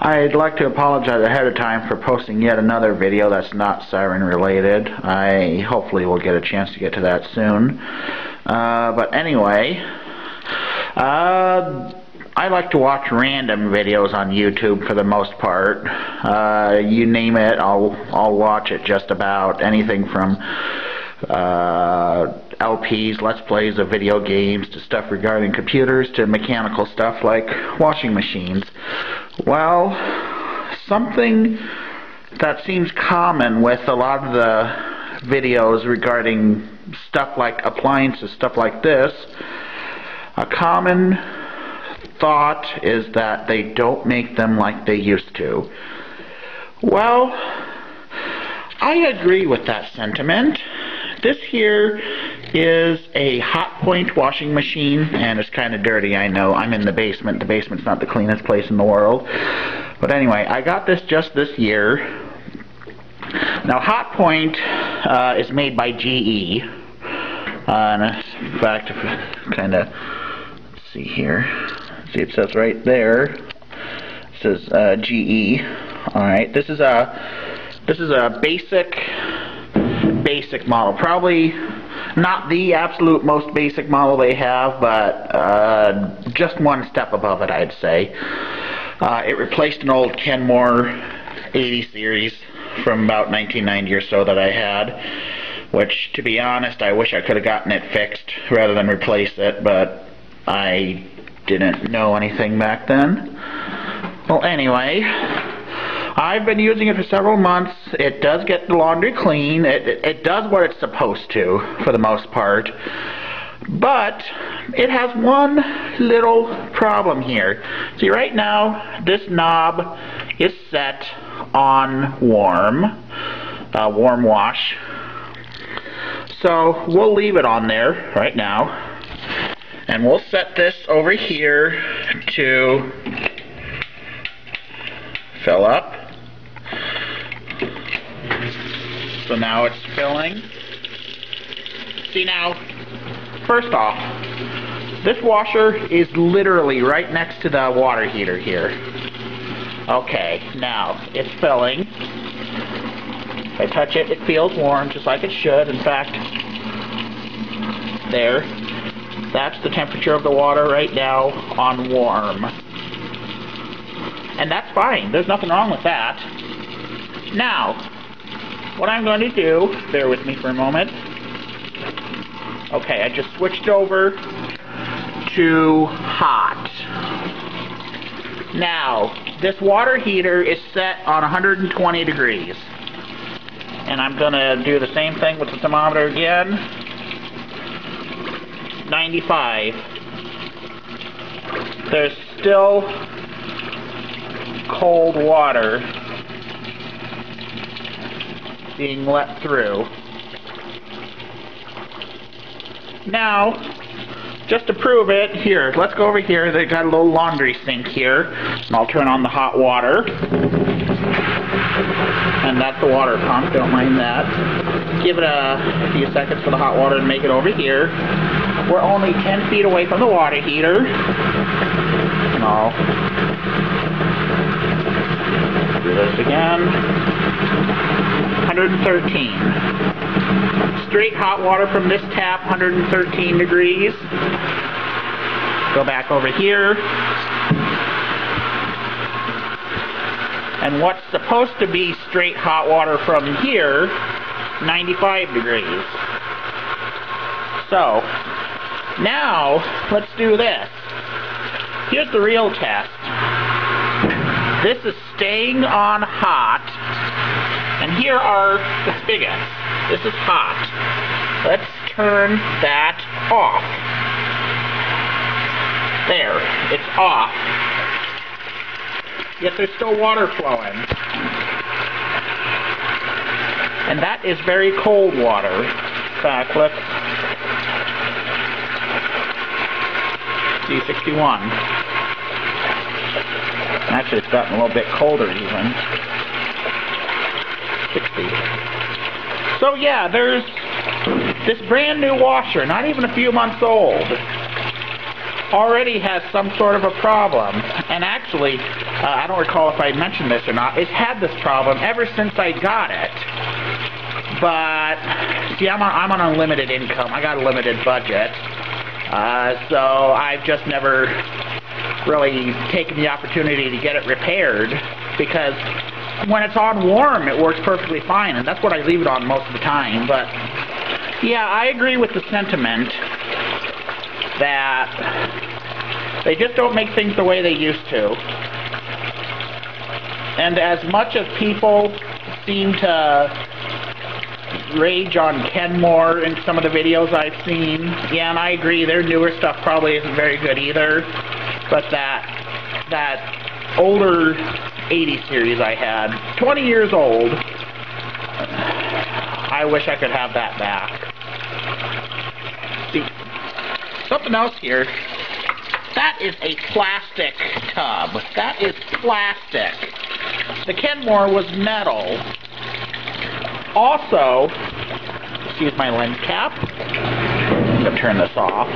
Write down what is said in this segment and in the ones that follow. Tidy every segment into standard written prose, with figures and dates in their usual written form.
I'd like to apologize ahead of time for posting yet another video that's not siren related. I hopefully will get a chance to get to that soon. But anyway, I like to watch random videos on YouTube for the most part. You name it, I'll watch it. Just about anything from LPs, Let's Plays of video games, to stuff regarding computers, to mechanical stuff like washing machines. Well, something that seems common with a lot of the videos regarding stuff like appliances, stuff like this, a common thought is that they don't make them like they used to. Well, I agree with that sentiment. This here is a Hotpoint washing machine, and it's kind of dirty, I know. I'm in the basement. The basement's not the cleanest place in the world. But anyway, I got this just this year. Now, Hotpoint is made by GE. And in fact, if we kind of see here, see it says right there, it says GE. Alright, this is a basic model. Probably not the absolute most basic model they have, but just one step above it, I'd say. It replaced an old Kenmore 80 series from about 1990 or so that I had, which, to be honest, I wish I could have gotten it fixed rather than replace it, but I didn't know anything back then. Well, anyway, I've been using it for several months. It does get the laundry clean. It does what it's supposed to, for the most part. But it has one little problem here. See, right now, this knob is set on warm wash. So we'll leave it on there right now. And we'll set this over here to fill up. So now it's filling. See, now, first off, this washer is literally right next to the water heater here. Okay, now it's filling. If I touch it, it feels warm, just like it should. In fact, there. That's the temperature of the water right now on warm. And that's fine. There's nothing wrong with that. Now, what I'm going to do, bear with me for a moment. Okay, I just switched over to hot. Now, this water heater is set on 120 degrees. And I'm going to do the same thing with the thermometer again. 95. There's still cold water being let through. Now, just to prove it, here, let's go over here. They got a little laundry sink here, and I'll turn on the hot water. And that's the water pump, don't mind that. Give it a few seconds for the hot water to make it over here. We're only 10 feet away from the water heater. And I'll do this again. 113. Straight hot water from this tap, 113 degrees. Go back over here. And what's supposed to be straight hot water from here, 95 degrees. So, now, let's do this. Here's the real test. This is staying on hot, and here are the spigots. This is hot. Let's turn that off. There, it's off. Yet there's still water flowing. And that is very cold water. In fact, let's see, 61. Actually, it's gotten a little bit colder even. 60. So yeah, there's this brand new washer, not even a few months old. already has some sort of a problem. And actually, I don't recall if I mentioned this or not, it's had this problem ever since I got it. But, see, I'm on unlimited income. I got a limited budget. So I've just never really taken the opportunity to get it repaired, because when it's on warm, it works perfectly fine, and that's what I leave it on most of the time. But, yeah, I agree with the sentiment that they just don't make things the way they used to. And as much as people seem to rage on Kenmore in some of the videos I've seen, yeah, and I agree, their newer stuff probably isn't very good either, but that older 80 series I had, 20 years old, I wish I could have that back. See, something else here, that is a plastic tub. That is plastic. The Kenmore was metal. Also, excuse my lens cap, I'm going to turn this off.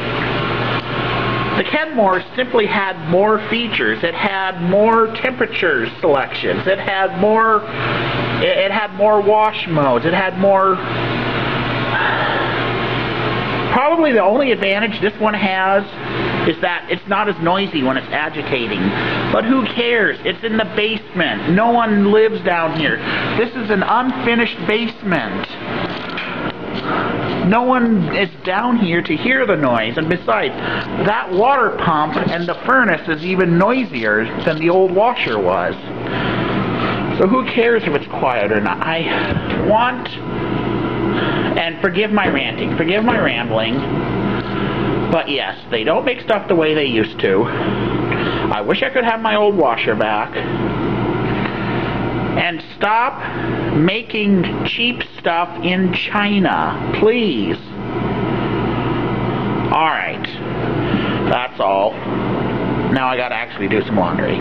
The Kenmore simply had more features. It had more temperature selections. It had more wash modes. It had more. Probably the only advantage this one has is that it's not as noisy when it's agitating. But who cares? It's in the basement. No one lives down here. This is an unfinished basement. No one is down here to hear the noise. And besides, that water pump and the furnace is even noisier than the old washer was. So who cares if it's quiet or not? I want... And forgive my ranting, forgive my rambling, but yes, they don't make stuff the way they used to. I wish I could have my old washer back. And stop making cheap stuff in China, please. Alright, that's all. Now I gotta actually do some laundry.